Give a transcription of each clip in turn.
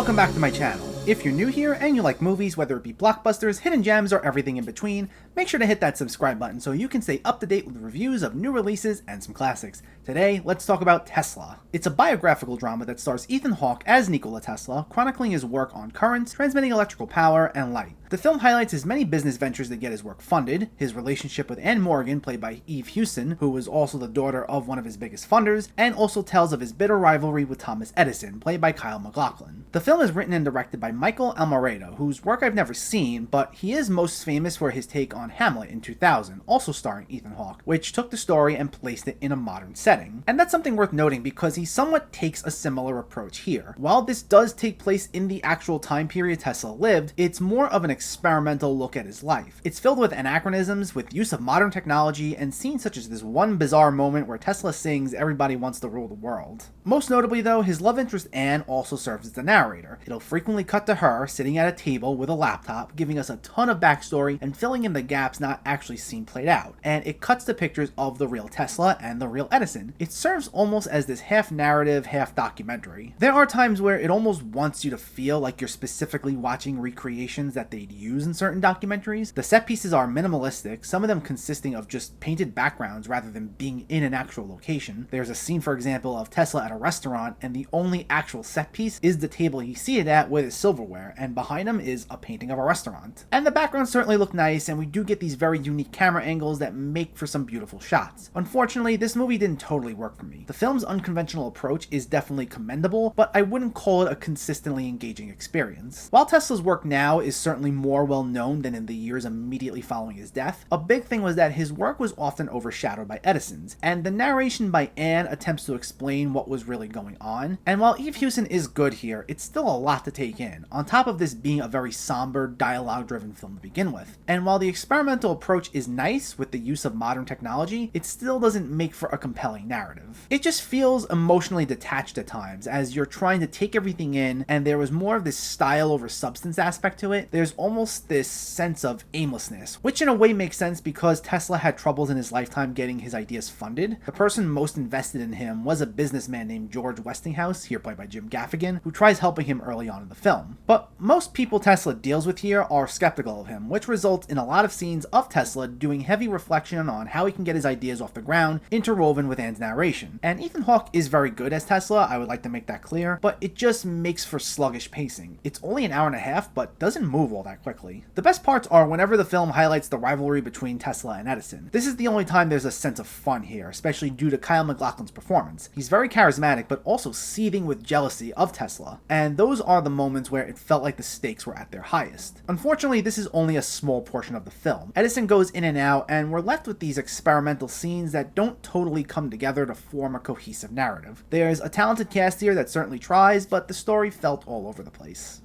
welcome back to my channel. If you're new here and you like movies, whether it be blockbusters, hidden gems, or everything in between, make sure to hit that subscribe button so you can stay up to date with reviews of new releases and some classics. Today, let's talk about Tesla. It's a biographical drama that stars Ethan Hawke as Nikola Tesla, chronicling his work on currents, transmitting electrical power, and light. The film highlights his many business ventures that get his work funded, his relationship with Anne Morgan, played by Eve Hewson, who was also the daughter of one of his biggest funders, and also tells of his bitter rivalry with Thomas Edison, played by Kyle MacLachlan. The film is written and directed by Michael Almereyda, whose work I've never seen, but he is most famous for his take on Hamlet in 2000, also starring Ethan Hawke, which took the story and placed it in a modern setting. And that's something worth noting because he somewhat takes a similar approach here. While this does take place in the actual time period Tesla lived, it's more of an experimental look at his life. It's filled with anachronisms, with use of modern technology, and scenes such as this one bizarre moment where Tesla sings "Everybody Wants to Rule the World." Most notably though, his love interest Anne also serves as the narrator. It'll frequently cut to her sitting at a table with a laptop, giving us a ton of backstory and filling in the gaps not actually seen played out. And it cuts to pictures of the real Tesla and the real Edison. It serves almost as this half narrative, half documentary. There are times where it almost wants you to feel like you're specifically watching recreations that they'd use in certain documentaries. The set pieces are minimalistic, some of them consisting of just painted backgrounds rather than being in an actual location. There's a scene, for example, of Tesla at a restaurant, and the only actual set piece is the table he's seated at with his silverware, and behind him is a painting of a restaurant. And the backgrounds certainly look nice, and we do get these very unique camera angles that make for some beautiful shots. Unfortunately, this movie didn't totally work for me. The film's unconventional approach is definitely commendable, but I wouldn't call it a consistently engaging experience. While Tesla's work now is certainly more well known than in the years immediately following his death, a big thing was that his work was often overshadowed by Edison's, and the narration by Anne attempts to explain what was really going on. And while Eve Hewson is good here, it's still a lot to take in, on top of this being a very somber, dialogue-driven film to begin with. And while the experimental approach is nice with the use of modern technology, it still doesn't make for a compelling narrative. It just feels emotionally detached at times, as you're trying to take everything in, and there was more of this style over substance aspect to it. There's almost this sense of aimlessness, which in a way makes sense because Tesla had troubles in his lifetime getting his ideas funded. The person most invested in him was a businessman named George Westinghouse, here played by Jim Gaffigan, who tries helping him early on in the film. But most people Tesla deals with here are skeptical of him, which results in a lot of scenes of Tesla doing heavy reflection on how he can get his ideas off the ground, interwoven with Anne's narration. And Ethan Hawke is very good as Tesla, I would like to make that clear, but it just makes for sluggish pacing. It's only an hour and a half, but doesn't move all that quickly. The best parts are whenever the film highlights the rivalry between Tesla and Edison. This is the only time there's a sense of fun here, especially due to Kyle MacLachlan's performance. He's very charismatic, but also seething with jealousy of Tesla, and those are the moments where it felt like the stakes were at their highest. Unfortunately, this is only a small portion of the film. Edison goes in and out, and we're left with these experimental scenes that don't totally come together to form a cohesive narrative. There's a talented cast here that certainly tries, but the story felt all over the place.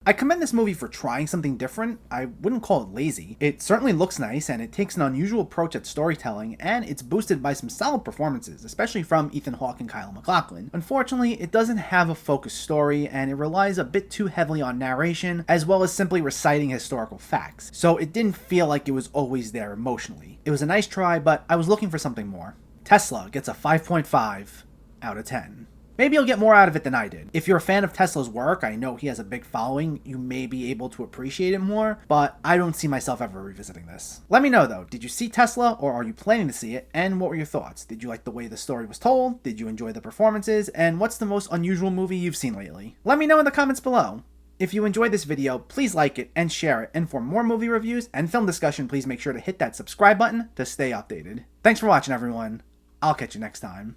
I commend this movie for trying something different. I wouldn't call it lazy. It certainly looks nice, and it takes an unusual approach at storytelling, and it's boosted by some solid performances, especially from Ethan Hawke and Kyle MacLachlan. Unfortunately, it doesn't have a focused story, and it relies a bit too heavily on narration, as well as simply reciting historical facts. So it didn't feel like it was always there emotionally. It was a nice try, but I was looking for something more. Tesla gets a 5.5 out of 10. Maybe you'll get more out of it than I did. If you're a fan of Tesla's work, I know he has a big following, you may be able to appreciate it more, but I don't see myself ever revisiting this. Let me know though, did you see Tesla, or are you planning to see it, and what were your thoughts? Did you like the way the story was told? Did you enjoy the performances? And what's the most unusual movie you've seen lately? Let me know in the comments below. If you enjoyed this video, please like it and share it, and for more movie reviews and film discussion, please make sure to hit that subscribe button to stay updated. Thanks for watching everyone, I'll catch you next time.